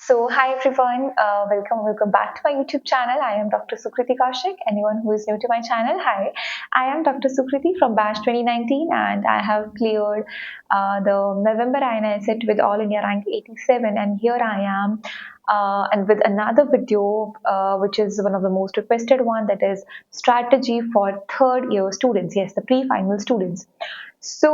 Hi everyone, welcome back to my YouTube channel. I am Dr. Sukriti Kaushik. Anyone who is new to my channel, hi. I am Dr. Sukriti from batch 2019 and I have cleared the November INI set with All India rank 87 and here I am and with another video which is one of the most requested one, that is strategy for third year students, yes, the pre-final students. So,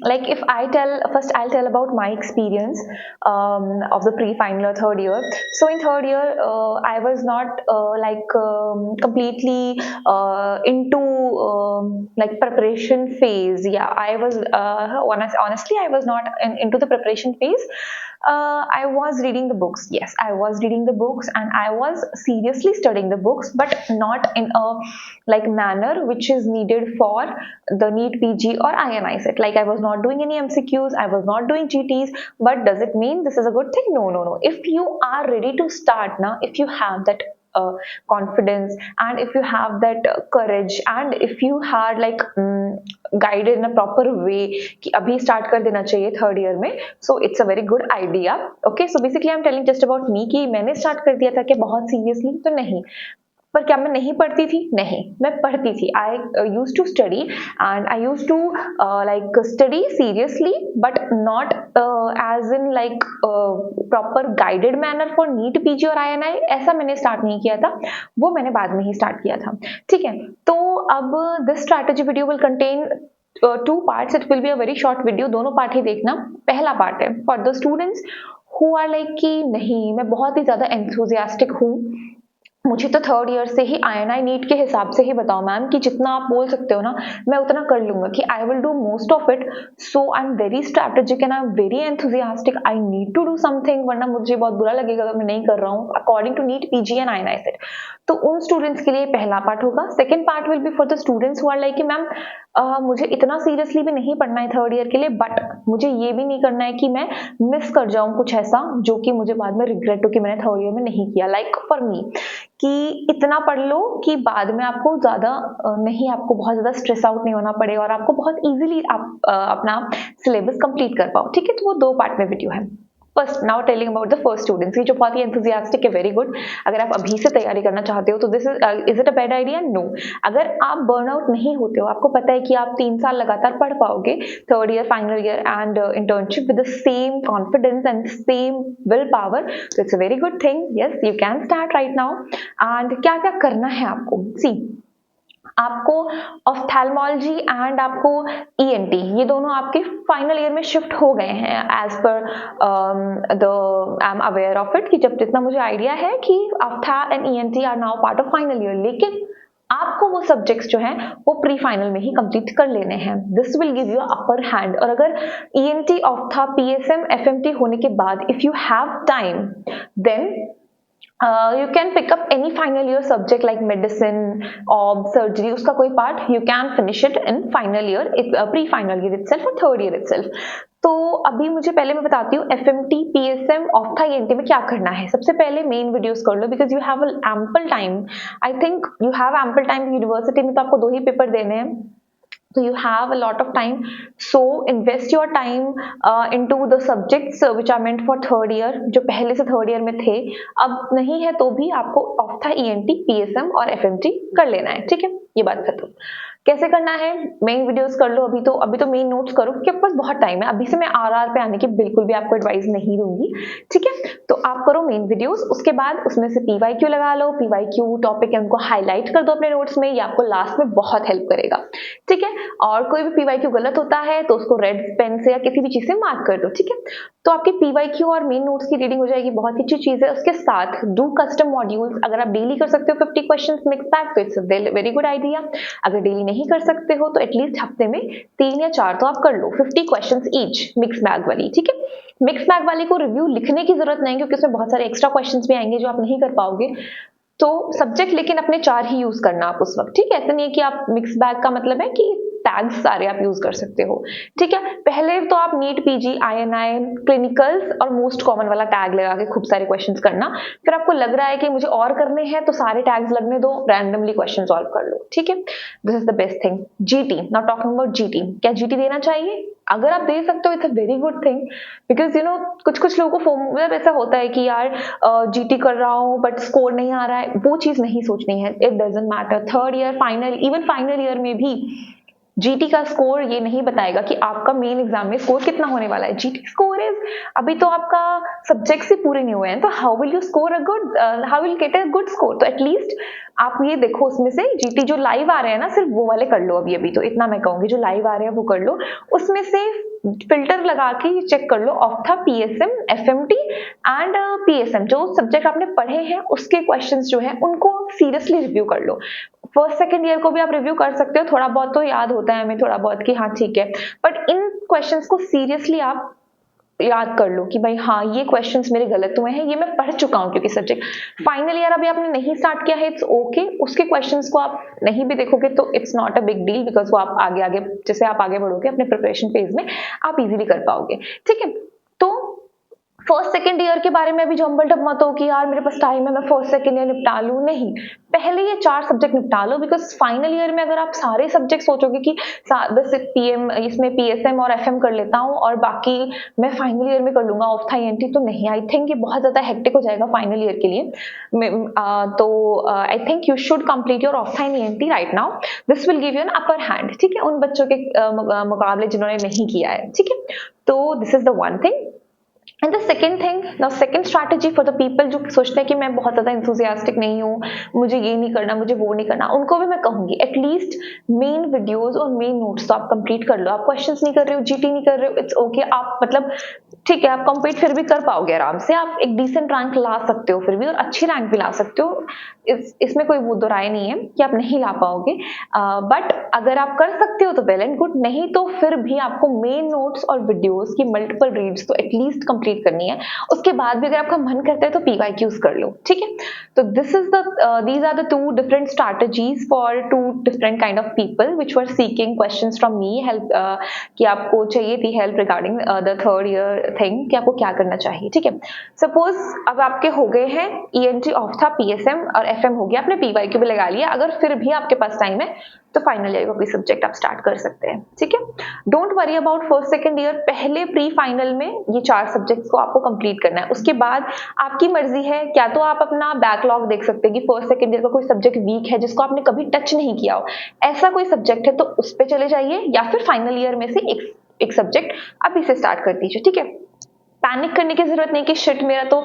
like if I tell first, I'll tell about my experience of the pre-final or third year. So in third year, I was not completely into like preparation phase. Yeah, I was honestly, I was not into the preparation phase. I was reading the books. Yes, I was reading the books, and I was seriously studying the books, but not in a like manner which is needed for the NEET PG or INI set. Like I was not doing any MCQs, I was not doing GTs. But does it mean this is a good thing? No, no, no. If you are ready to start now, if you have that confidence and if you have that courage and if you had like guided in a proper way कि अभी start कर देना चाहिए third year में, so it's a very good idea. Okay, so basically I'm telling just about me कि मैंने start कर दिया था कि बहुत seriously तो नहीं, पर क्या मैं नहीं पढ़ती थी? नहीं, मैं पढ़ती थी. I used to study and I used to like study seriously, but not as in like proper guided manner for NEET PG और INI. ऐसा मैंने start नहीं किया था, वो मैंने बाद में ही start किया था. ठीक है, तो अब this strategy video will contain two parts. It will be a very short video. दोनों पार्ट ही देखना. पहला पार्ट है for the students who are like कि नहीं, मैं बहुत ही ज़्यादा enthusiastic हूँ, मुझे तो थर्ड ईयर से ही INI नीट के हिसाब से ही बताओ मैम कि जितना आप बोल सकते हो ना मैं उतना कर लूंगा, कि I will do most of it. So I am very strategic and I am very enthusiastic. I need to do something, वरना मुझे बहुत बुरा लगेगा अगर मैं नहीं कर रहा हूँ according to NEET PG and INI CET. तो उन स्टूडेंट्स के लिए पहला पार्ट होगा. Second part will be for the students who are like कि मैम मुझे इतना सीरियसली भी नहीं पढ़ना है थर्ड ईयर के लिए, बट मुझे ये भी नहीं करना है कि मैं मिस कर जाऊं कुछ ऐसा जो कि मुझे बाद में रिग्रेट हो कि मैंने थर्ड ईयर में नहीं किया. लाइक फॉर मी कि इतना पढ़ लो कि बाद में आपको ज़्यादा नहीं, आपको बहुत ज़्यादा स्ट्रेस आउट नहीं होना पड़े और आपको बहुत इजीली आप अपना सिलेबस कंप्लीट कर पाओ. ठीक है, तो वो दो पार्ट में वीडियो है. First now telling about the first students, ये जो बहुत ही एंथुजियास्टिक है, वेरी गुड. अगर आप अभी से तैयारी करना चाहते हो तो this is it a bad idea? No. अगर आप बर्नआउट नहीं होते हो, आपको पता है कि आप 3 साल लगातार पढ़ पाओगे third year, final year and internship with the same confidence and same will power, तो it's a very good thing. Yes, you can start right now. And क्या क्या करना है आपको? सी, आपको ऑफ्थैल्मोलॉजी एंड आपको ENT, ये दोनों आपके फाइनल ईयर में शिफ्ट हो गए हैं as per the I am aware of it, कि जब जितना मुझे आइडिया है कि ophtha and ENT are now part of final year. लेकिन आपको वो सब्जेक्ट्स जो हैं वो प्री फाइनल में ही कंप्लीट कर लेने हैं. This will give you upper hand. और अगर ENT, ऑफ्था, PSM, FMT होने के बाद if you have time then you can pick up any final year subject like medicine or surgery, उसका कोई part you can finish it in final year, pre-final year itself or third year itself. तो अभी मुझे पहले मैं बताती हूँ FMT, PSM, ऑफ्था, ENT में क्या करना है. सबसे पहले मेन वीडियोस कर लो because you have ample time. I think you have ample time. University में तो आपको 2 ही पेपर देने हैं, so you have a lot of time, so invest your time into the subjects which are meant for third year, जो पहले से third year में थे. अब नहीं है तो भी आपको ऑफ्था, ENT, PSM और FMT कर लेना है. ठीक है, ये बात खत्म. कैसे करना है? मेन वीडियोस कर लो. अभी तो मेन नोट्स करो क्योंकि आपके पास बहुत टाइम है. अभी से मैं RR पे आने की बिल्कुल भी आपको एडवाइस नहीं दूंगी. ठीक है, तो आप करो मेन वीडियोस, उसके बाद उसमें से PYQ लगा लो. PYQ टॉपिक है उनको हाईलाइट कर दो अपने नोट्स में, ये आपको लास्ट में बहुत हेल्प करेगा. ठीक है, और कोई भी PYQ गलत होता है तो उसको रेड पेन से या किसी भी चीज से मार्क कर दो. ठीक है, तो आपकी PYQ और मेन नोट्स की रीडिंग हो जाएगी. बहुत ही अच्छी चीज है. उसके साथ डू कस्टम मॉड्यूल्स. अगर आप डेली कर सकते हो 50 क्वेश्चंस मिक्स बैग तो it's a very good idea. अगर डेली नहीं कर सकते हो तो एटलीस्ट हफ्ते में 3 या 4 तो आप कर लो 50 क्वेश्चंस ईच मिक्स बैग वाली. ठीक है, मिक्स बैग वाली को रिव्यू लिखने की जरूरत नहीं क्योंकि उसमें बहुत सारे एक्स्ट्रा क्वेश्चंस भी आएंगे जो आप नहीं कर पाओगे. तो सब्जेक्ट लेकिन अपने 4 ही यूज करना आप उस वक्त. ठीक है, ऐसा नहीं है कि आप मिक्स बैग का मतलब है कि टैग्स सारे आप यूज कर सकते हो, ठीक है। पहले तो आप नीट, पीजी, आईएनआई, क्लिनिकल्स और मोस्ट कॉमन वाला टैग लगा के खूब सारे क्वेश्चंस करना। फिर आपको लग रहा है कि मुझे और करने हैं तो सारे टैग्स लगने दो, रैंडमली क्वेश्चन सॉल्व कर लो, ठीक है। This is the best thing. GT, now talking about GT, क्या जीटी देना चाहिए? अगर आप दे सकते हो it's a very good thing, because you know कुछ लोगों को मतलब ऐसा होता है कि यार जीटी कर रहा हूँ बट स्कोर नहीं आ रहा है, वो चीज नहीं सोचनी है। It doesn't matter, third year, final, even final year में भी जीटी का स्कोर ये नहीं बताएगा कि आपका मेन एग्जाम में स्कोर कितना होने वाला है। जीटी स्कोर इज, अभी तो आपका सब्जेक्ट्स ही पूरे नहीं हुए हैं, तो how will you score a good, how will get a good score? तो एटलीस्ट आप ये देखो उसमें से जीटी जो लाइव आ रहे हैं ना, सिर्फ वो वाले कर लो अभी अभी, तो इतना मैं कहूंगी जो लाइव आ रहे हैं वो कर लो। उसमें से फिल्टर लगा के चेक कर लो ophtha, PSM, FMT and PSM, जो सब्जेक्ट आपने पढ़े हैं उसके क्वेश्चंस जो हैं उनको सीरियसली रिव्यू कर लो। फर्स्ट सेकंड ईयर को भी आप रिव्यू कर सकते हो, थोड़ा बहुत तो याद होता है हमें, थोड़ा बहुत कि हाँ ठीक है, बट इन क्वेश्चंस को सीरियसली आप याद कर लो कि भाई हाँ ये क्वेश्चंस मेरे गलत हुए हैं, ये मैं पढ़ चुका हूँ, क्योंकि सब्जेक्ट फाइनल ईयर अभी आपने नहीं स्टार्ट किया है, इट्स ओके। उसके क्वेश्चंस को आप नहीं भी देखोगे तो it's not a big deal, because वो आप आगे आगे जैसे आप आगे बढ़ोगे अपने प्रिपरेशन फेज में आप इजीली कर पाओगे, ठीक है। तो फर्स्ट सेकंड ईयर के बारे में अभी जम्बल टप मत हो कि यार मेरे पास टाइम है मैं फर्स्ट सेकंड ईयर निपटा लूं, नहीं, पहले ये 4 सब्जेक्ट निपटा लो, बिकॉज फाइनल ईयर में अगर आप सारे सब्जेक्ट सोचोगे कि बस पीएम इसमें पीएसएम और एफएम कर लेता हूँ और बाकी मैं फाइनल ईयर में कर लूंगा ऑप्था ईएनटी, तो नहीं, आई थिंक ये बहुत ज्यादा हेक्टिक हो जाएगा फाइनल ईयर के लिए। तो I think you should complete your ophtha in ENT right now, this will give you an upper hand, ठीक है, उन बच्चों के मुकाबले जिन्होंने नहीं किया है, ठीक है। तो this is the one thing. And the second thing, the second strategy for the people जो सोचते हैं कि मैं बहुत ज्यादा इंथुजियास्टिक नहीं हूँ, मुझे ये नहीं करना, मुझे वो नहीं करना, उनको भी मैं कहूंगी एटलीस्ट मेन वीडियोस और मेन नोट्स तो आप कंप्लीट कर लो। आप क्वेश्चंस नहीं कर रहे हो, जीटी नहीं कर रहे हो, इट्स ओके, आप मतलब ठीक है, आप कंप्लीट फिर भी कर पाओगे आराम से, आप एक डिसेंट रैंक ला सकते हो फिर भी, और अच्छी रैंक भी ला सकते हो, इसमें कोई वो दो राय नहीं है कि आप नहीं ला पाओगे। बट अगर आप कर सकते हो तो वेल एंड गुड, नहीं तो फिर भी आपको मेन नोट्स और वीडियोस की मल्टीपल रीड्स तो एटलीस्ट कंप्लीट करनी है। उसके बाद भी अगर आपका मन करता है तो पीवाईक्यूज कर लो, ठीक है। तो this is these are the 2 different strategies for 2 different kind of people which were seeking questions from me, help कि आपको चाहिए थी help regarding the third year thing कि आपको क्या करना चाहिए, ठीक है। सपोज अब आपके हो गए हैं ईएनटी, ऑप्था, पीएसएम और एफएम हो गया, आपने पीवाईक्यू भी लगा लिया, अगर फिर भी आपके पास टाइम है तो फाइनल ईयर का कोई सब्जेक्ट आप स्टार्ट कर सकते हैं, ठीक है। Don't worry about first second year, पहले प्री फाइनल में ये 4 सब्जेक्ट्स को आपको कंप्लीट करना है। उसके बाद आपकी मर्जी है, क्या तो आप अपना बैकलॉग देख सकते हैं कि फर्स्ट सेकंड ईयर का कोई सब्जेक्ट वीक है जिसको आपने कभी टच नहीं किया हो, ऐसा कोई सब्जेक्ट है तो उस पर चले जाइए, या फिर फाइनल ईयर में से एक सब्जेक्ट अभी से स्टार्ट कर दीजिए, ठीक है। पैनिक करने की जरूरत नहीं कि शिट मेरा तो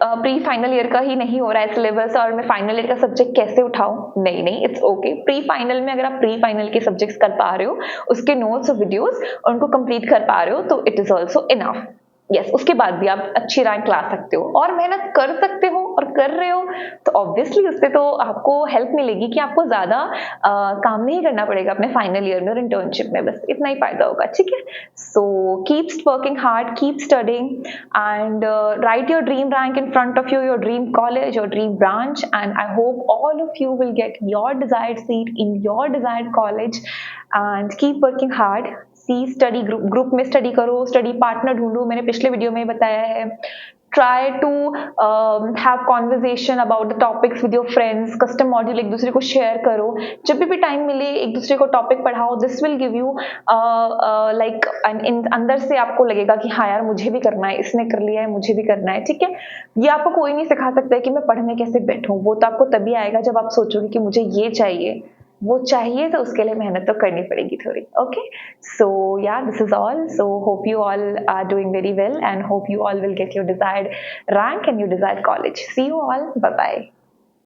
प्री फाइनल ईयर का ही नहीं हो रहा है सिलेबस और मैं फाइनल ईयर का सब्जेक्ट कैसे उठाऊं, नहीं नहीं, इट्स ओके। प्री फाइनल में अगर आप प्री फाइनल के सब्जेक्ट्स कर पा रहे हो, उसके नोट्स और वीडियोस उनको कंप्लीट कर पा रहे हो, तो it is also enough. Yes, उसके बाद भी आप अच्छी रैंक ला सकते हो और मेहनत कर सकते हो और कर रहे हो, तो ऑब्वियसली उससे तो आपको हेल्प मिलेगी कि आपको ज्यादा काम नहीं करना पड़ेगा अपने फाइनल ईयर में और इंटर्नशिप में, बस इतना ही फायदा होगा, ठीक है। So keep working hard, keep studying and write your dream rank in front of you, your dream college, your dream branch, and I hope all of you will get your desired seat in your desired college and keep working hard. See study group में study करो, study partner ढूंढो, मैंने पिछले video में बताया है। Try to have conversation about the topics with your friends, custom module एक दूसरे को शेयर करो, जब भी टाइम मिले एक दूसरे को टॉपिक पढ़ाओ, this will give you like अंदर से आपको लगेगा कि हाँ यार मुझे भी करना है, इसने कर लिया है मुझे भी करना है, ठीक है। ये आपको कोई नहीं सिखा सकता है कि मैं पढ़ने कैसे बैठूं, वो तो आपको तभी आएगा जब आप सोचोगे कि मुझे ये चाहिए, वो चाहिए, तो उसके लिए मेहनत तो करनी पड़ेगी थोड़ी, okay. So yeah this is all, so hope you all are doing very well and hope you all will get your desired rank and your desired college. See you all, bye bye.